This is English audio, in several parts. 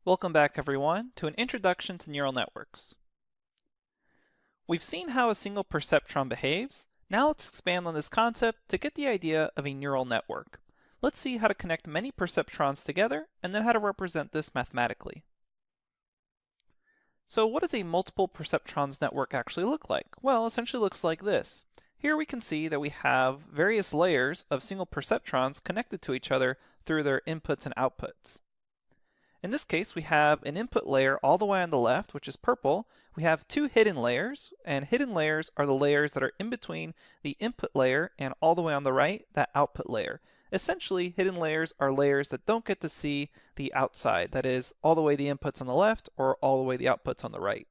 Welcome back everyone to an introduction to neural networks. We've seen how a single perceptron behaves. Now let's expand on this concept to get the idea of a neural network. Let's see how to connect many perceptrons together and then how to represent this mathematically. So what does a multiple perceptrons network actually look like? Well, essentially looks like this. Here we can see that we have various layers of single perceptrons connected to each other through their inputs and outputs. In this case, we have an input layer all the way on the left, which is purple. We have two hidden layers, and hidden layers are the layers that are in between the input layer and all the way on the right, that output layer. Essentially, hidden layers are layers that don't get to see the outside, that is, all the way the inputs on the left or all the way the outputs on the right.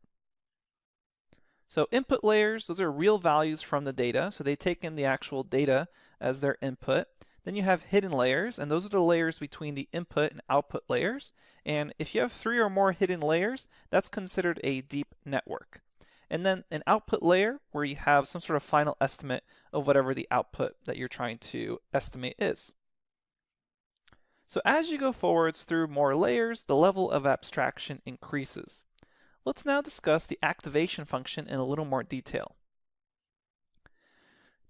So input layers, those are real values from the data, so they take in the actual data as their input. Then you have hidden layers, and those are the layers between the input and output layers. And if you have 3 or more hidden layers, that's considered a deep network. And then an output layer where you have some sort of final estimate of whatever the output that you're trying to estimate is. So as you go forwards through more layers, the level of abstraction increases. Let's now discuss the activation function in a little more detail.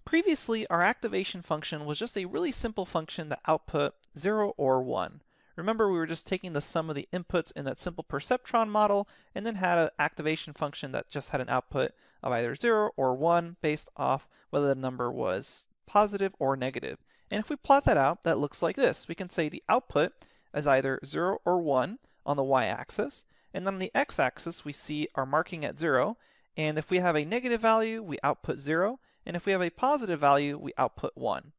Previously, our activation function was just a really simple function that output 0 or 1. Remember, we were just taking the sum of the inputs in that simple perceptron model and then had an activation function that just had an output of either 0 or 1 based off whether the number was positive or negative. And if we plot that out, that looks like this. We can say the output is either 0 or 1 on the y-axis, and then on the x-axis we see our marking at 0, and if we have a negative value, we output 0, and if we have a positive value, we output 1.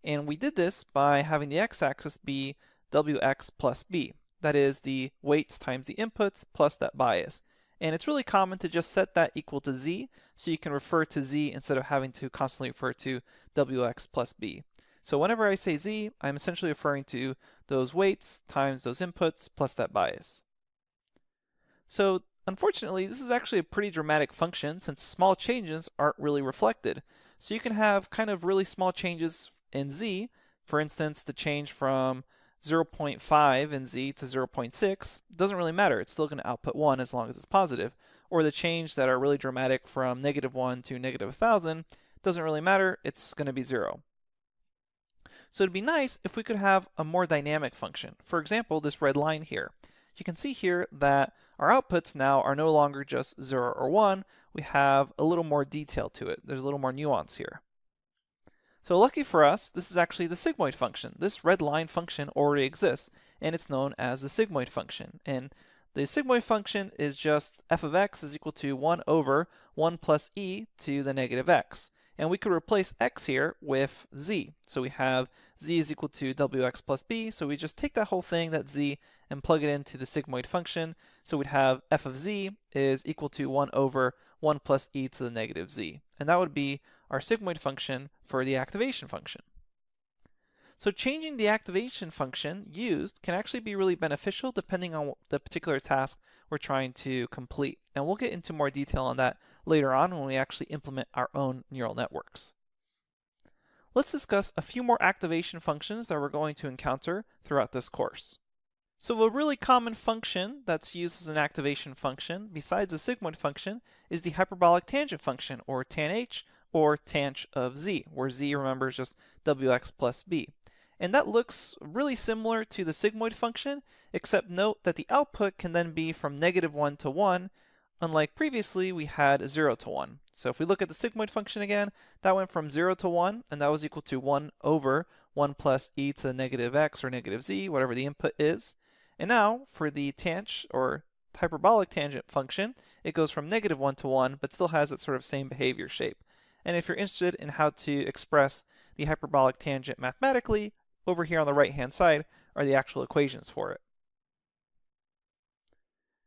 And we did this by having the x-axis be wx plus b. That is the weights times the inputs plus that bias. And it's really common to just set that equal to z, so you can refer to z instead of having to constantly refer to wx plus b. So whenever I say z, I'm essentially referring to those weights times those inputs plus that bias. So unfortunately, this is actually a pretty dramatic function since small changes aren't really reflected. So you can have kind of really small changes in z. For instance, the change from 0.5 in z to 0.6 doesn't really matter. It's still going to output 1 as long as it's positive. Or the change that are really dramatic from -1 to -1000 doesn't really matter. It's going to be 0. So it'd be nice if we could have a more dynamic function. For example, this red line here. You can see here that our outputs now are no longer just 0 or 1. We have a little more detail to it. There's a little more nuance here. So lucky for us, this is actually the sigmoid function. This red line function already exists, and it's known as the sigmoid function. And the sigmoid function is just f of x is equal to 1 over 1 plus e to the negative x. And we could replace x here with z. So we have z is equal to wx plus b, so we just take that whole thing, that z, and plug it into the sigmoid function. So we'd have f of z is equal to 1 over 1 plus e to the negative z. And that would be our sigmoid function for the activation function. So changing the activation function used can actually be really beneficial depending on the particular task we're trying to complete. And we'll get into more detail on that later on when we actually implement our own neural networks. Let's discuss a few more activation functions that we're going to encounter throughout this course. So a really common function that's used as an activation function besides the sigmoid function is the hyperbolic tangent function, or tanh, or tanh of z, where z, remember, is just wx plus b. And that looks really similar to the sigmoid function, except note that the output can then be from -1 to 1, unlike previously we had 0 to 1. So if we look at the sigmoid function again, that went from 0 to 1, and that was equal to 1 over 1 plus e to the negative x or negative z, whatever the input is. And now for the tanh, or hyperbolic tangent function, it goes from -1 to 1, but still has that sort of same behavior shape. And if you're interested in how to express the hyperbolic tangent mathematically, over here on the right-hand side are the actual equations for it.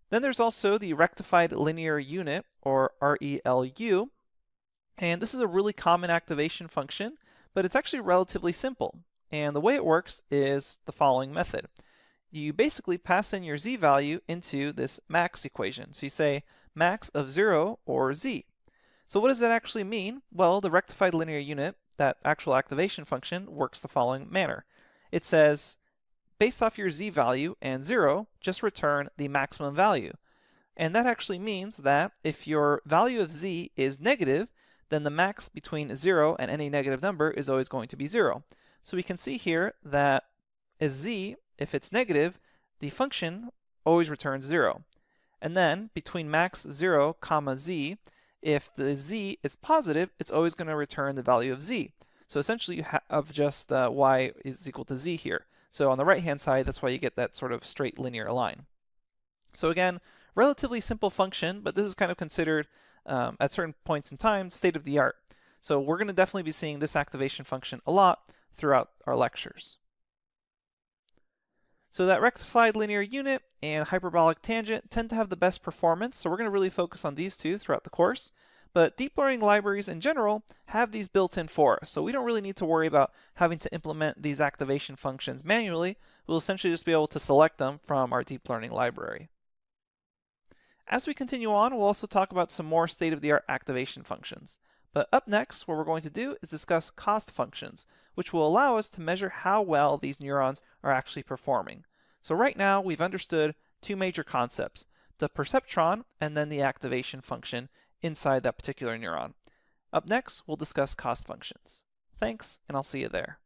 Then there's also the rectified linear unit, or ReLU, and this is a really common activation function, but it's actually relatively simple. And the way it works is the following method. You basically pass in your z value into this max equation. So you say max of 0 or z. So what does that actually mean? Well, the rectified linear unit, that actual activation function, works the following manner. It says based off your z value and 0, just return the maximum value. And that actually means that if your value of z is negative, then the max between 0 and any negative number is always going to be 0. So we can see here that as z, if it's negative, the function always returns 0. And then between max 0 comma z, if the z is positive, it's always going to return the value of z. So essentially you have just y is equal to z here. So on the right hand side, that's why you get that sort of straight linear line. So again, relatively simple function, but this is kind of considered at certain points in time state of the art. So we're going to definitely be seeing this activation function a lot throughout our lectures. So that rectified linear unit and hyperbolic tangent tend to have the best performance, so we're going to really focus on these two throughout the course. But deep learning libraries in general have these built in for us, so we don't really need to worry about having to implement these activation functions manually. We'll essentially just be able to select them from our deep learning library. As we continue on, we'll also talk about some more state-of-the-art activation functions. But up next, what we're going to do is discuss cost functions, which will allow us to measure how well these neurons are actually performing. So right now, we've understood two major concepts, the perceptron and then the activation function inside that particular neuron. Up next, we'll discuss cost functions. Thanks, and I'll see you there.